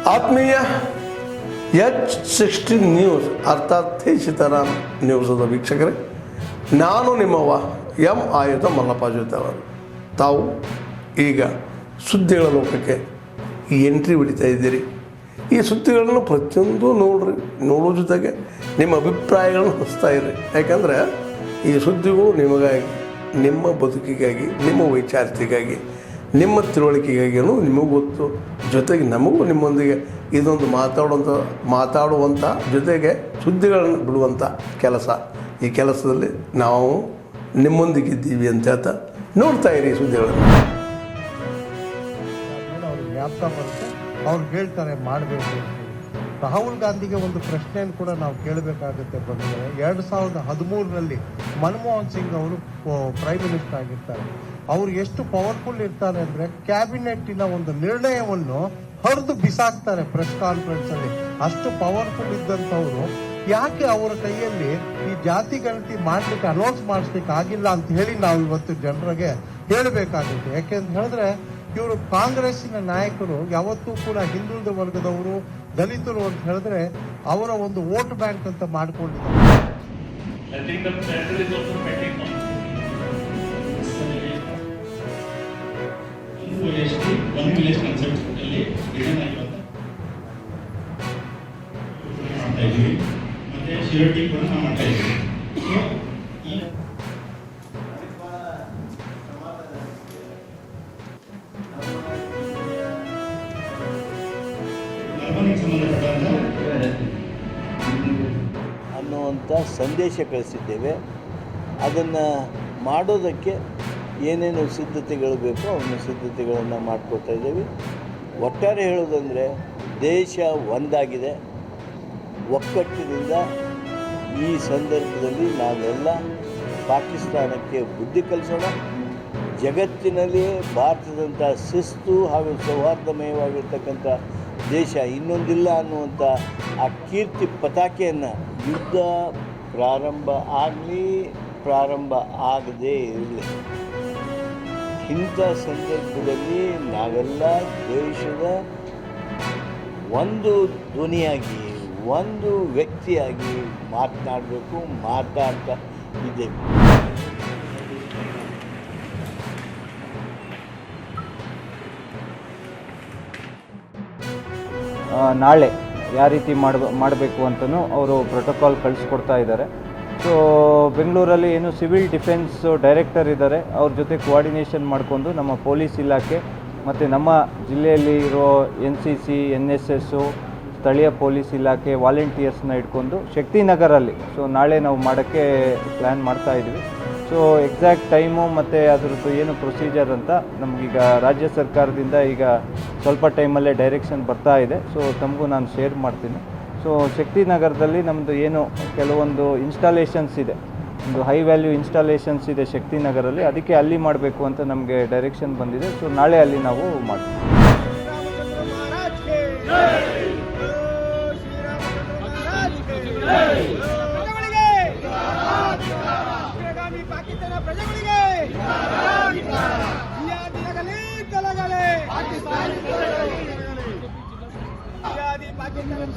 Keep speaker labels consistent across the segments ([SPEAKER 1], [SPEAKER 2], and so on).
[SPEAKER 1] ಆತ್ಮೀಯ H16 news ಅರ್ಥಾತ್ ಸೀತಾರಾಮ್ ನ್ಯೂಸದ ವೀಕ್ಷಕರೇ, ನಾನು ನಿಮ್ಮವ ಎಂ ಆಯುಧ ಮಲ್ಲಪ್ಪ ಜೊತೆವರು. ತಾವು ಈಗ ಸುದ್ದಿಗಳ ಲೋಕಕ್ಕೆ ಎಂಟ್ರಿ ಹೊಡಿತಾ ಇದ್ದೀರಿ. ಈ ಸುದ್ದಿಗಳನ್ನು ಪ್ರತಿಯೊಂದು ನೋಡೋ ಜೊತೆಗೆ ನಿಮ್ಮ ಅಭಿಪ್ರಾಯಗಳನ್ನು ಹಂಚ್ತಾ ಇರಿ. ಯಾಕಂದರೆ ಈ ಸುದ್ದಿಗಳು ನಿಮಗಾಗಿ, ನಿಮ್ಮ ಬದುಕಿಗಾಗಿ, ನಿಮ್ಮ ವೈಚಾರಿಕೆಗಾಗಿ, ನಿಮ್ಮ ತಿಳುವಳಿಕೆಗಾಗಿಯೂ ನಿಮಗೂ ಗೊತ್ತು. ಜೊತೆಗೆ ನಮಗೂ ನಿಮ್ಮೊಂದಿಗೆ ಇದೊಂದು ಮಾತಾಡುವಂಥ ಜೊತೆಗೆ ಸುದ್ದಿಗಳನ್ನು ಬಿಡುವಂಥ ಕೆಲಸ. ಈ ಕೆಲಸದಲ್ಲಿ ನಾವು ನಿಮ್ಮೊಂದಿಗಿದ್ದೀವಿ ಅಂತ ಹೇಳ್ತಾ ನೋಡ್ತಾ ಇರಿ ಸುದ್ದಿಗಳನ್ನು.
[SPEAKER 2] ಅವ್ರು ಹೇಳ್ತಾರೆ ಮಾಡಬೇಕು. ರಾಹುಲ್ ಗಾಂಧಿಗೆ ಒಂದು ಪ್ರಶ್ನೆಯನ್ನು ಕೂಡ ನಾವು ಕೇಳಬೇಕಾಗುತ್ತೆ. ಬಂದರೆ 2013ರಲ್ಲಿ ಮನಮೋಹನ್ ಸಿಂಗ್ ಅವರು ಪ್ರೈಮ್ ಮಿನಿಸ್ಟರ್ ಆಗಿರ್ತಾರೆ. ಅವರು ಎಷ್ಟು ಪವರ್ಫುಲ್ ಇರ್ತಾರೆ ಅಂದರೆ ಕ್ಯಾಬಿನೆಟ್ಟಿನ ಒಂದು ನಿರ್ಣಯವನ್ನು ಹರಿದು ಬಿಸಾಕ್ತಾರೆ ಪ್ರೆಸ್ ಕಾನ್ಫರೆನ್ಸ್ ಅಲ್ಲಿ. ಅಷ್ಟು ಪವರ್ಫುಲ್ ಇದ್ದಂಥವ್ರು ಯಾಕೆ ಅವರ ಕೈಯಲ್ಲಿ ಈ ಜಾತಿ ಗಣತಿ ಮಾಡ್ಲಿಕ್ಕೆ ಅನೌನ್ಸ್ ಮಾಡಿಸ್ಲಿಕ್ಕೆ ಆಗಿಲ್ಲ ಅಂತ ಹೇಳಿ ನಾವು ಇವತ್ತು ಜನರಿಗೆ ಹೇಳಬೇಕಾಗುತ್ತೆ. ಯಾಕೆಂತ ಹೇಳಿದ್ರೆ ಇವರು ಕಾಂಗ್ರೆಸ್ಸಿನ ನಾಯಕರು ಯಾವತ್ತೂ ಕೂಡ ಹಿಂದುಳಿದ ವರ್ಗದವರು, ದಲಿತರು ಅಂತ ಹೇಳಿದ್ರೆ ಅವರ ಒಂದು ವೋಟ್ ಬ್ಯಾಂಕ್ ಅಂತ ಮಾಡ್ಕೊಂಡಿದ್ದಾರೆ.
[SPEAKER 3] ಮತ್ತೆ ಶಿರಟಿ ಕೂಡ ನಾವು ಮಾಡ್ತಾ ಇದ್ದೀವಿ.
[SPEAKER 4] ಅನ್ನುವಂಥ ಸಂದೇಶ ಕಳಿಸಿದ್ದೇವೆ. ಅದನ್ನು ಮಾಡೋದಕ್ಕೆ ಏನೇನು ಸಿದ್ಧತೆಗಳು ಬೇಕೋ ಅವನ್ನ ಸಿದ್ಧತೆಗಳನ್ನು ಮಾಡ್ಕೊಳ್ತಾ ಇದ್ದೇವೆ. ಒಟ್ಟಾರೆ ಹೇಳೋದಂದರೆ ದೇಶ ಒಂದಾಗಿದೆ. ಒಕ್ಕಟ್ಟಿನಿಂದ ಈ ಸಂದರ್ಭದಲ್ಲಿ ನಾವೆಲ್ಲ ಪಾಕಿಸ್ತಾನಕ್ಕೆ ಬುದ್ಧಿ ಕಲಿಸೋಣ. ಜಗತ್ತಿನಲ್ಲಿ ಭಾರತದಂಥ ಶಿಸ್ತು ಹಾಗೂ ಸೌಹಾರ್ದಮಯವಾಗಿರ್ತಕ್ಕಂಥ ದೇಶ ಇನ್ನೊಂದಿಲ್ಲ ಅನ್ನುವಂಥ ಆ ಕೀರ್ತಿ ಪತಾಕೆಯನ್ನು ಯುದ್ಧ ಪ್ರಾರಂಭ ಆಗಲಿ ಪ್ರಾರಂಭ ಆಗದೇ ಇರಲಿ, ಇಂಥ ಸಂದರ್ಭದಲ್ಲಿ ನಾವೆಲ್ಲ ದೇಶದ ಒಂದು ಧ್ವನಿಯಾಗಿ, ಒಂದು ವ್ಯಕ್ತಿಯಾಗಿ ಮಾತನಾಡಬೇಕು, ಮಾತಾಡ್ತಾ ಇದ್ದೇವೆ.
[SPEAKER 5] ನಾಳೆ ಯಾವ ರೀತಿ ಮಾಡಬೇಕು ಅಂತಲೂ ಅವರು ಪ್ರೋಟೋಕಾಲ್ ಕಳಿಸ್ಕೊಡ್ತಾ ಇದ್ದಾರೆ. ಸೊ ಬೆಂಗಳೂರಲ್ಲಿ ಏನು ಸಿವಿಲ್ ಡಿಫೆನ್ಸ್ ಡೈರೆಕ್ಟರ್ ಇದ್ದಾರೆ, ಅವ್ರ ಜೊತೆ ಕೋಆರ್ಡಿನೇಷನ್ ಮಾಡಿಕೊಂಡು ನಮ್ಮ ಪೊಲೀಸ್ ಇಲಾಖೆ ಮತ್ತು ನಮ್ಮ ಜಿಲ್ಲೆಯಲ್ಲಿ ಇರೋ NCC, NSS, ಸ್ಥಳೀಯ ಪೊಲೀಸ್ ಇಲಾಖೆ ವಾಲಂಟಿಯರ್ಸ್ನ ಇಟ್ಕೊಂಡು ಶಕ್ತಿನಗರಲ್ಲಿ ನಾಳೆ ನಾವು ಮಾಡೋಕ್ಕೆ ಪ್ಲ್ಯಾನ್ ಮಾಡ್ತಾ ಇದ್ವಿ. ಸೊ ಎಕ್ಸಾಕ್ಟ್ ಟೈಮು ಮತ್ತು ಅದರದ್ದು ಏನು ಪ್ರೊಸೀಜರ್ ಅಂತ ನಮಗೀಗ ರಾಜ್ಯ ಸರ್ಕಾರದಿಂದ ಈಗ ಸ್ವಲ್ಪ ಟೈಮಲ್ಲೇ ಡೈರೆಕ್ಷನ್ ಬರ್ತಾ ಇದೆ. ಸೊ ತಮಗೂ ನಾನು ಶೇರ್ ಮಾಡ್ತೀನಿ. ಸೊ ಶಕ್ತಿನಗರದಲ್ಲಿ ನಮ್ಮದು ಏನು ಕೆಲವೊಂದು ಇನ್ಸ್ಟಾಲೇಷನ್ಸ್ ಇದೆ, ಒಂದು ಹೈ ವ್ಯಾಲ್ಯೂ ಇನ್ಸ್ಟಾಲೇಷನ್ಸ್ ಇದೆ ಶಕ್ತಿನಗರಲ್ಲಿ, ಅದಕ್ಕೆ ಅಲ್ಲಿ ಮಾಡಬೇಕು ಅಂತ ನಮಗೆ ಡೈರೆಕ್ಷನ್ ಬಂದಿದೆ. ಸೊ ನಾಳೆ ಅಲ್ಲಿ ನಾವು ಮಾಡ್ತೀವಿ.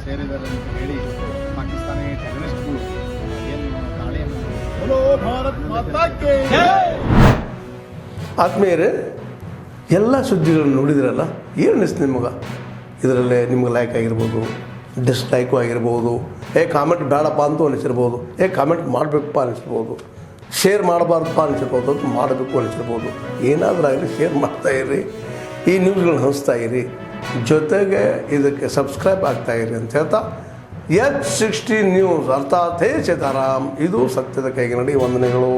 [SPEAKER 6] ಸೇರಿದ್ದಾರೆ ಅಂತ ಹೇಳಿ ಪಾಕಿಸ್ತಾನಿ ಟೆರರಿಸ್ಟ್ಗಳು ಏನು ದಾಳಿಯನ್ನು.
[SPEAKER 1] ಆತ್ಮೀಯರೇ, ಎಲ್ಲ ಸುದ್ದಿಗಳನ್ನು ನೋಡಿದ್ರಲ್ಲ, ಏನು ಅನಿಸ್ತು ನಿಮಗೆ? ಇದರಲ್ಲೇ ನಿಮ್ಗೆ ಲೈಕ್ ಆಗಿರ್ಬೋದು, ಡಿಸ್ಲೈಕು ಆಗಿರ್ಬೋದು, ಕಾಮೆಂಟ್ ಬೇಡಪ್ಪ ಅಂತೂ ಅನಿಸಿರ್ಬೋದು, ಕಾಮೆಂಟ್ ಮಾಡಬೇಕಪ್ಪ ಅನಿಸ್ಬೋದು, ಶೇರ್ ಮಾಡಬಾರ್ದಪ್ಪ ಅನಿಸಿರ್ಬೋದು, ಅದು ಮಾಡಬೇಕು ಅನಿಸಿರ್ಬೋದು. ಏನಾದರೂ ಆಗಲಿ ಶೇರ್ ಮಾಡ್ತಾಯಿರಿ, ಈ ನ್ಯೂಸ್ಗಳನ್ನ ಹಂಚ್ತಾ ಇರಿ, ಜೊತೆಗೆ ಇದಕ್ಕೆ ಸಬ್ಸ್ಕ್ರೈಬ್ ಆಗ್ತಾಯಿರಿ ಅಂತ ಹೇಳ್ತಾ H16 ನ್ಯೂಸ್ ಅರ್ಥಾತ್ ಸೀತಾರಾಮ್, ಇದು ಸತ್ಯದ ಕೈಗೆ ನಡಿ. ವಂದನೆಗಳು.